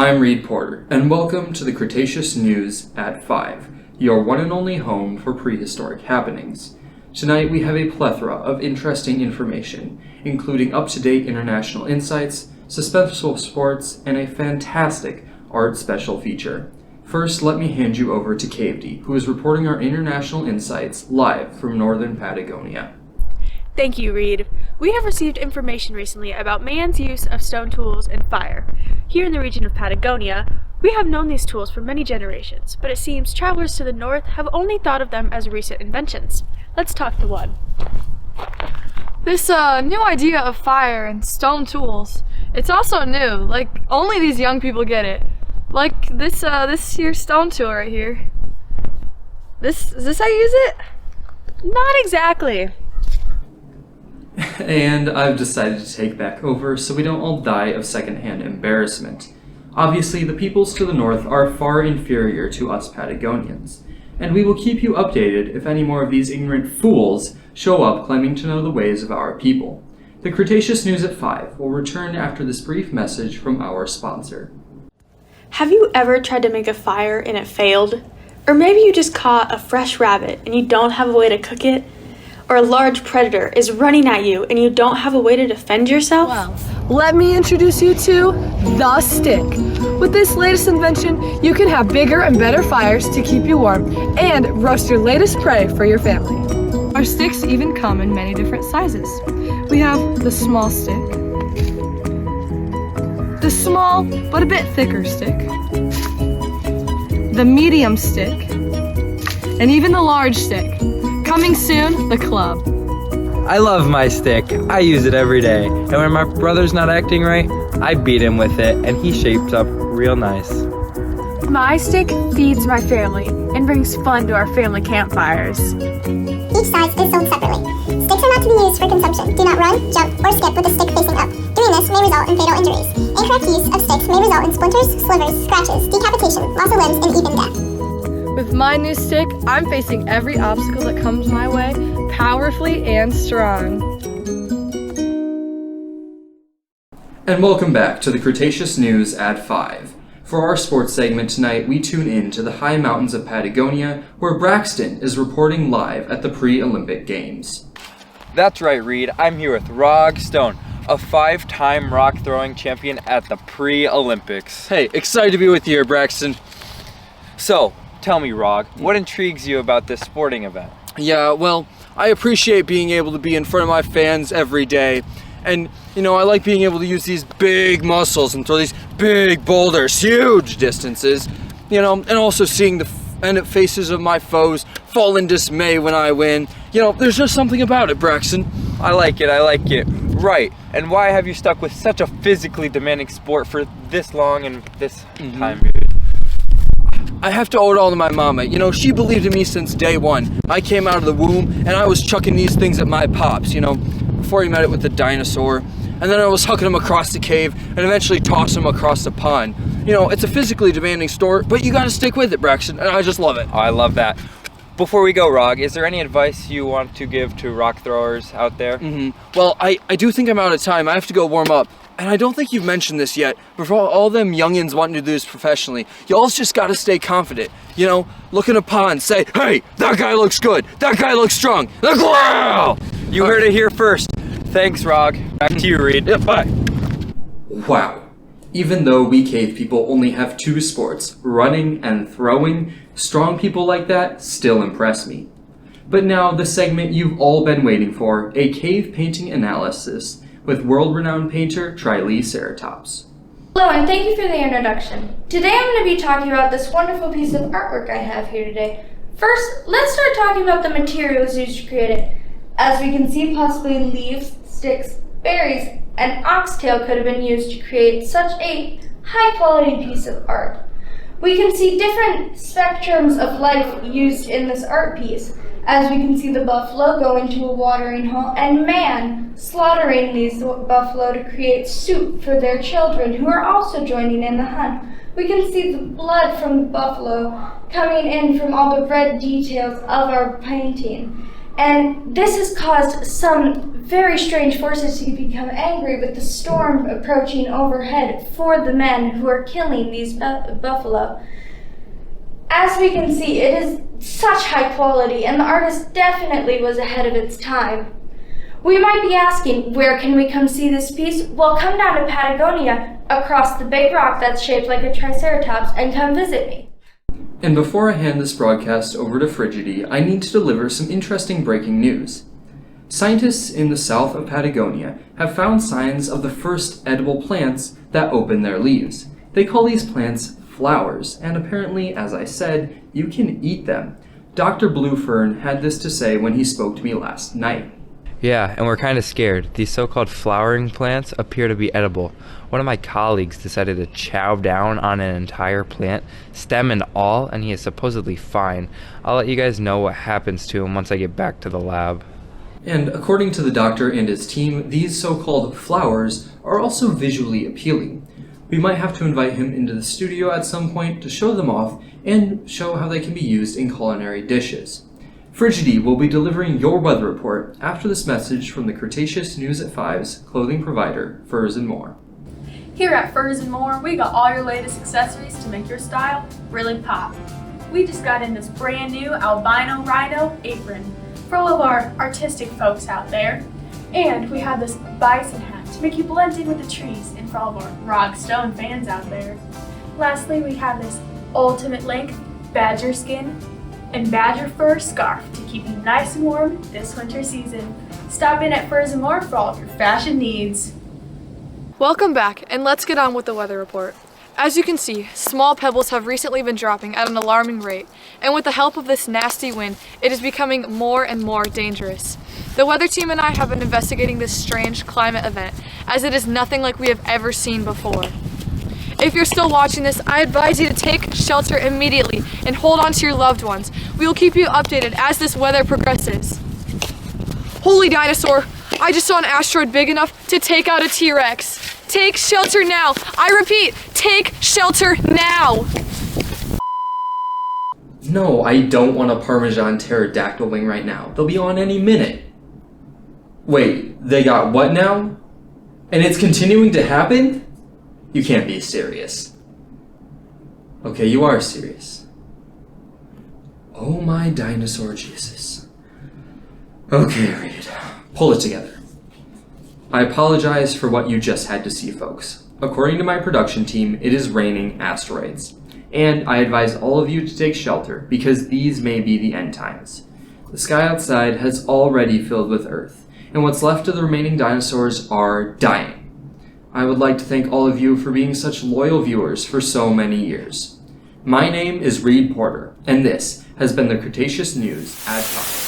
I'm Reed Porter, and welcome to the Cretaceous News at 5, your one and only home for prehistoric happenings. Tonight we have a plethora of interesting information, including up-to-date international insights, suspenseful sports, and a fantastic art special feature. First, let me hand you over to Cavedy, who is reporting our international insights live from northern Patagonia. Thank you, Reed. We have received information recently about man's use of stone tools and fire. Here in the region of Patagonia, we have known these tools for many generations, but it seems travelers to the north have only thought of them as recent inventions. Let's talk to one. This new idea of fire and stone tools, it's also new. Like, only these young people get it. Like this here stone tool right here. Is this how you use it? Not exactly. And I've decided to take back over so we don't all die of secondhand embarrassment. Obviously, the peoples to the north are far inferior to us Patagonians, and we will keep you updated if any more of these ignorant fools show up claiming to know the ways of our people. The Cretaceous News at 5 will return after this brief message from our sponsor. Have you ever tried to make a fire and it failed? Or maybe you just caught a fresh rabbit and you don't have a way to cook it? Or a large predator is running at you and you don't have a way to defend yourself? Well, let me introduce you to the stick. With this latest invention, you can have bigger and better fires to keep you warm and roast your latest prey for your family. Our sticks even come in many different sizes. We have the small stick, the small but a bit thicker stick, the medium stick, and even the large stick. Coming soon, the club. I love my stick. I use it every day. And when my brother's not acting right, I beat him with it and he shapes up real nice. My stick feeds my family and brings fun to our family campfires. Each size is sold separately. Sticks are not to be used for consumption. Do not run, jump, or skip with the stick facing up. Doing this may result in fatal injuries. Incorrect use of sticks may result in splinters, slivers, scratches, decapitation, loss of limbs, and even death. With my new stick, I'm facing every obstacle that comes my way, powerfully and strong. And welcome back to the Cretaceous News at 5. For our sports segment tonight, we tune in to the high mountains of Patagonia, where Braxton is reporting live at the pre-Olympic Games. That's right, Reed. I'm here with Rog Stone, a 5-time rock throwing champion at the pre-Olympics. Hey, excited to be with you here, Braxton. So, tell me, Rog, what intrigues you about this sporting event? Yeah, well, I appreciate being able to be in front of my fans every day. And, I like being able to use these big muscles and throw these big boulders, huge distances, and also seeing the faces of my foes fall in dismay when I win. There's just something about it, Braxton. I like it. Right. And why have you stuck with such a physically demanding sport for this long and this time period? I have to owe it all to my mama. She believed in me since day one. I came out of the womb and I was chucking these things at my pops, before he met it with the dinosaur. And then I was hucking him across the cave and eventually tossing him across the pond. It's a physically demanding sport, but you gotta stick with it, Braxton, and I just love it. Oh, I love that. Before we go, Rog, is there any advice you want to give to rock throwers out there? Well, I do think I'm out of time. I have to go warm up. And I don't think you've mentioned this yet, but for all them youngins wanting to do this professionally, y'all just gotta stay confident. Look in a pond, say, hey, that guy looks good, that guy looks strong, You heard it here first. Thanks, Rog. Back to you, Reed. Yeah, bye. Wow. Even though we cave people only have 2 sports, running and throwing, strong people like that still impress me. But now the segment you've all been waiting for, a cave painting analysis with world-renowned painter Triceratops. Hello, and thank you for the introduction. Today I'm going to be talking about this wonderful piece of artwork I have here today. First, let's start talking about the materials used to create it. As we can see, possibly leaves, sticks, berries, and oxtail could have been used to create such a high-quality piece of art. We can see different spectrums of life used in this art piece, as we can see the buffalo go into a watering hole and man slaughtering these buffalo to create soup for their children who are also joining in the hunt. We can see the blood from the buffalo coming in from all the red details of our painting. And this has caused some very strange forces to become angry with the storm approaching overhead for the men who are killing these buffalo. As we can see, it is such high quality, and the artist definitely was ahead of its time. We might be asking, where can we come see this piece? Well, come down to Patagonia, across the big rock that's shaped like a triceratops, and come visit me. And before I hand this broadcast over to Frigidity, I need to deliver some interesting breaking news. Scientists in the south of Patagonia have found signs of the first edible plants that open their leaves. They call these plants flowers, and apparently, as I said, you can eat them. Dr. Bluefern had this to say when he spoke to me last night. Yeah, and we're kind of scared. These so-called flowering plants appear to be edible. One of my colleagues decided to chow down on an entire plant, stem and all, and he is supposedly fine. I'll let you guys know what happens to him once I get back to the lab. And according to the doctor and his team, these so-called flowers are also visually appealing. We might have to invite him into the studio at some point to show them off and show how they can be used in culinary dishes. Frigidity will be delivering your weather report after this message from the Cretaceous News at 5's clothing provider, Furs and More. Here at Furs and More, we got all your latest accessories to make your style really pop. We just got in this brand new albino rhino apron for all of our artistic folks out there. And we have this bison hat to make you blend in with the trees, and for all of our rock stone fans out there. Lastly, we have this ultimate length badger skin and badger fur scarf to keep you nice and warm this winter season. Stop in at Furs and More for all of your fashion needs. Welcome back, and let's get on with the weather report. As you can see, small pebbles have recently been dropping at an alarming rate, and with the help of this nasty wind, it is becoming more and more dangerous. The weather team and I have been investigating this strange climate event, as it is nothing like we have ever seen before. If you're still watching this, I advise you to take shelter immediately and hold on to your loved ones. We will keep you updated as this weather progresses. Holy dinosaur! I just saw an asteroid big enough to take out a T-Rex. Take shelter now! I repeat, take shelter now! No, I don't want a Parmesan pterodactyl wing right now. They'll be on any minute. Wait, they got what now? And it's continuing to happen? You can't be serious. Okay, you are serious. Oh my dinosaur Jesus. Okay, Reed. Pull it together. I apologize for what you just had to see, folks. According to my production team, it is raining asteroids. And I advise all of you to take shelter, because these may be the end times. The sky outside has already filled with Earth, and what's left of the remaining dinosaurs are dying. I would like to thank all of you for being such loyal viewers for so many years. My name is Reed Porter, and this has been the Cretaceous News at 5.